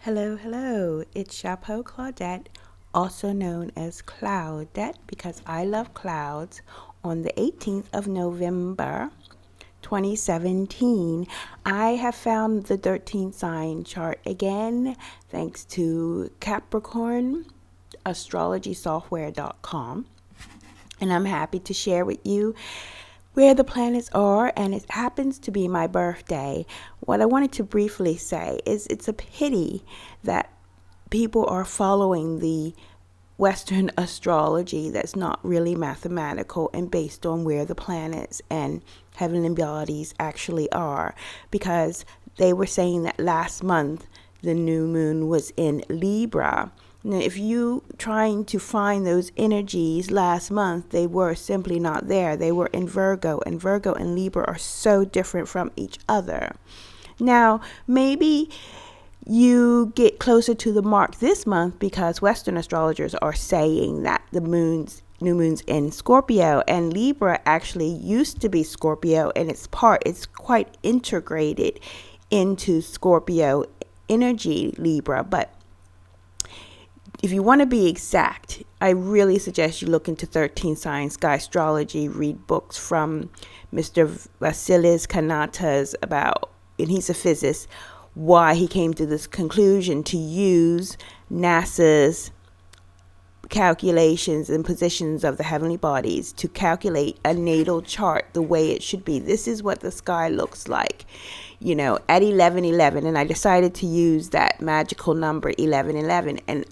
Hello, hello. It's Chapeau Claudette, also known as Cloudette because I love clouds, on the 18th of November, 2017. I have found the 13 sign chart again thanks to Capricorn astrologysoftware.com, and I'm happy to share with you where the planets are, and it happens to be my birthday. What I wanted to briefly say is it's a pity that people are following the Western astrology that's not really mathematical and based on where the planets and heavenly bodies actually are, because they were saying that last month the new moon was in Libra. Now, if you trying to find those energies last month, they were simply not there. They were in Virgo, and Virgo and Libra are so different from each other. Now, maybe you get closer to the mark this month because Western astrologers are saying that the new moon's in Scorpio, and Libra actually used to be Scorpio, and it's quite integrated into Scorpio energy, Libra. But if you want to be exact, I really suggest you look into 13 signs Skystrology, read books from Mr. Vasilis Kanatas about, and he's a physicist, why he came to this conclusion to use NASA's calculations and positions of the heavenly bodies to calculate a natal chart the way it should be. This is what the sky looks like, at 11:11, and I decided to use that magical number 11:11. And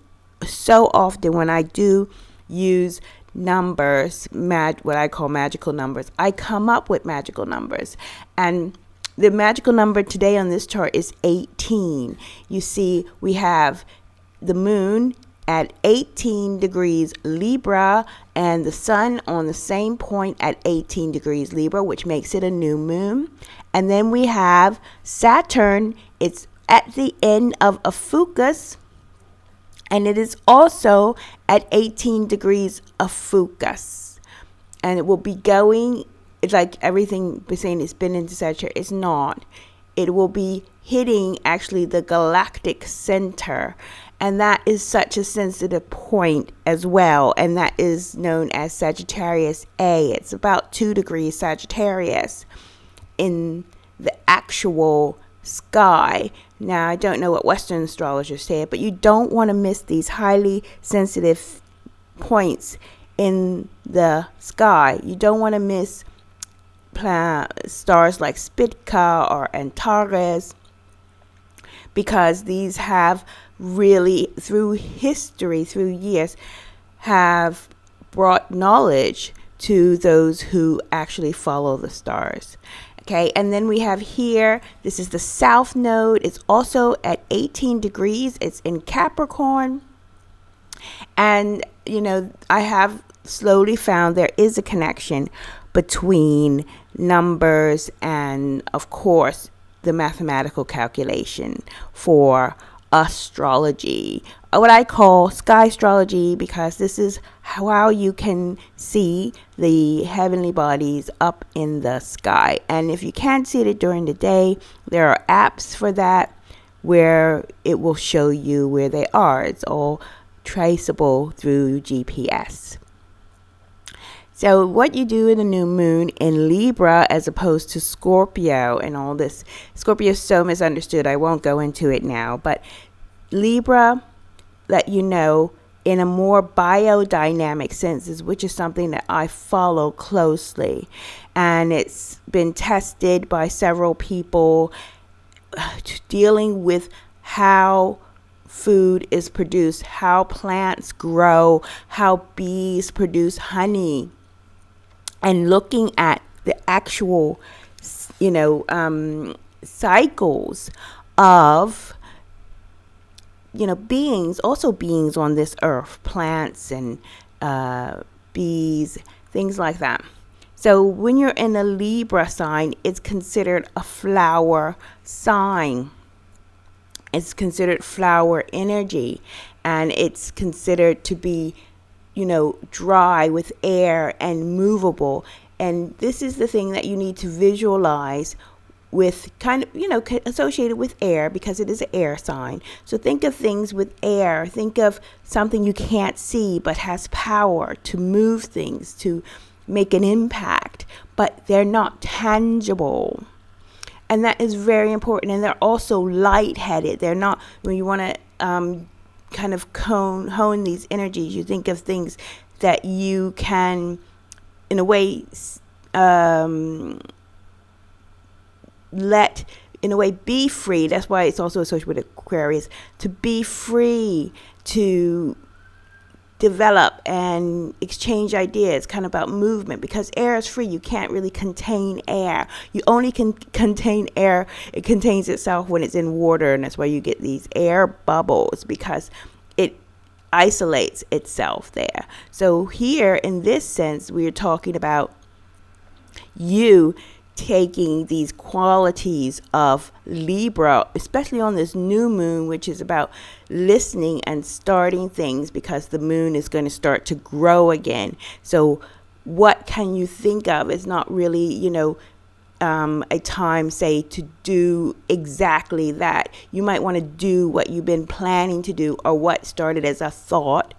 so often when I do use numbers, what I call magical numbers, I come up with magical numbers. And the magical number today on this chart is 18. You see, we have the moon at 18 degrees Libra and the sun on the same point at 18 degrees Libra, which makes it a new moon. And then we have Saturn. It's at the end of a fucus, and it is also at 18 degrees of fucus. And it will be going, it's like everything we're saying it's been into Sagittarius. It's not. It will be hitting actually the galactic center. And that is such a sensitive point as well. And that is known as Sagittarius A. It's about 2 degrees Sagittarius in the actual sky. Now, I don't know what Western astrologers say, but you don't want to miss these highly sensitive points in the sky. You don't want to miss stars like Spica or Antares, because these have really, through history, through years, have brought knowledge to those who actually follow the stars. Okay, and then we have here, this is the South Node. It's also at 18 degrees. It's in Capricorn. And, I have slowly found there is a connection between numbers and, of course, the mathematical calculation for astrology, what I call Skystrology, because this is how you can see the heavenly bodies up in the sky. And if you can't see it during the day, there are apps for that where it will show you where they are. It's all traceable through GPS. So what you do in a new moon in Libra as opposed to Scorpio and all this, Scorpio is so misunderstood. I won't go into it now, but Libra, let you know, in a more biodynamic sense, which is something that I follow closely. And it's been tested by several people dealing with how food is produced, how plants grow, how bees produce honey, and looking at the actual, cycles of, beings on this earth, plants and bees, things like that. So when you're in a Libra sign, it's considered a flower sign. It's considered flower energy, and it's considered to be, dry with air and movable. And this is the thing that you need to visualize with kind of, associated with air because it is an air sign. So think of things with air. Think of something you can't see but has power to move things, to make an impact, but they're not tangible. And that is very important. And they're also lightheaded. They're not, when you want to kind of hone these energies, you think of things that you can, in a way, be free. That's why it's also associated with Aquarius, to be free, to develop and exchange ideas, kind of about movement, because air is free. You can't really contain air. You only can contain air. It contains itself when it's in water, and that's why you get these air bubbles, because it isolates itself there. So here, in this sense, we're talking about you taking these qualities of Libra, especially on this new moon, which is about listening and starting things, because the moon is going to start to grow again. So what can you think of? It's not really, a time, say, to do exactly that. You might want to do what you've been planning to do, or what started as a thought,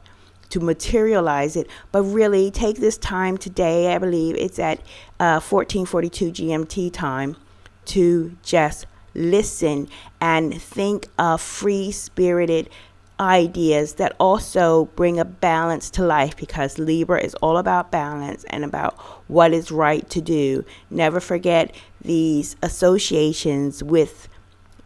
to materialize it. But really take this time today, I believe it's at 14:42 GMT time, to just listen and think of free-spirited ideas that also bring a balance to life, because Libra is all about balance and about what is right to do. Never forget these associations with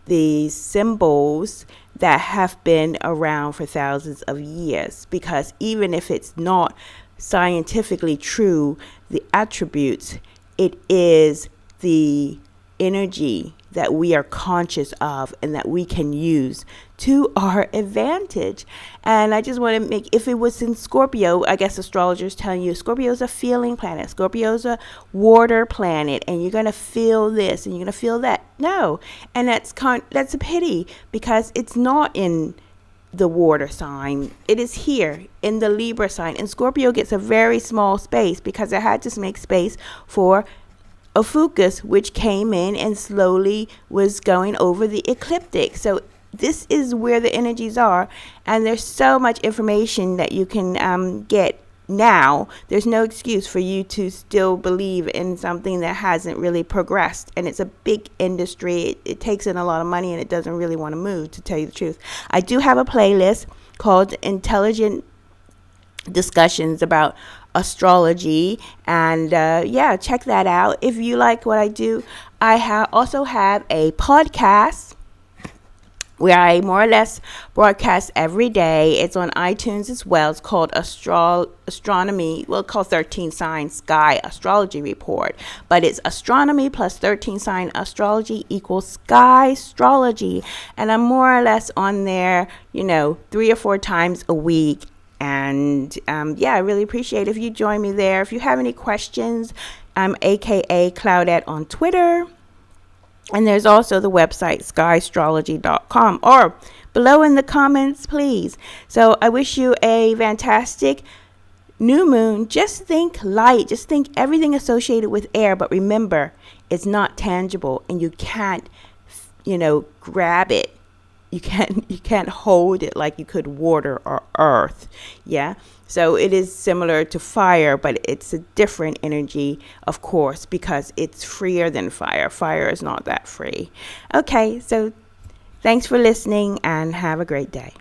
these symbols that have been around for thousands of years, because even if it's not scientifically true, the attributes, it is the energy that we are conscious of and that we can use to our advantage. And I just want to make, if it was in Scorpio, I guess astrologers telling you Scorpio is a feeling planet, Scorpio is a water planet, and you're going to feel this and you're going to feel that. No. And that's a pity, because it's not in the water sign. It is here in the Libra sign, and Scorpio gets a very small space because it had to make space for Ophiuchus, which came in and slowly was going over the ecliptic. So this is where the energies are, and there's so much information that you can get now. There's no excuse for you to still believe in something that hasn't really progressed, and it's a big industry. It takes in a lot of money, and it doesn't really want to move, to tell you the truth. I do have a playlist called Intelligent Discussions about astrology, and check that out if you like what I do. I also have a podcast where I more or less broadcast every day. It's on iTunes as well. It's called Astronomy. Well, it's called 13 Sign Sky Astrology Report. But it's astronomy plus 13 sign astrology equals Skystrology. And I'm more or less on there, 3 or 4 times a week. And I really appreciate if you join me there. If you have any questions, I'm AKA Claudette on Twitter. And there's also the website, skystrology.com, or below in the comments, please. So I wish you a fantastic new moon. Just think light. Just think everything associated with air. But remember, it's not tangible, and you can't, grab it. You can't hold it like you could water or earth. Yeah. So it is similar to fire, but it's a different energy, of course, because it's freer than fire. Fire is not that free. Okay. So thanks for listening, and have a great day.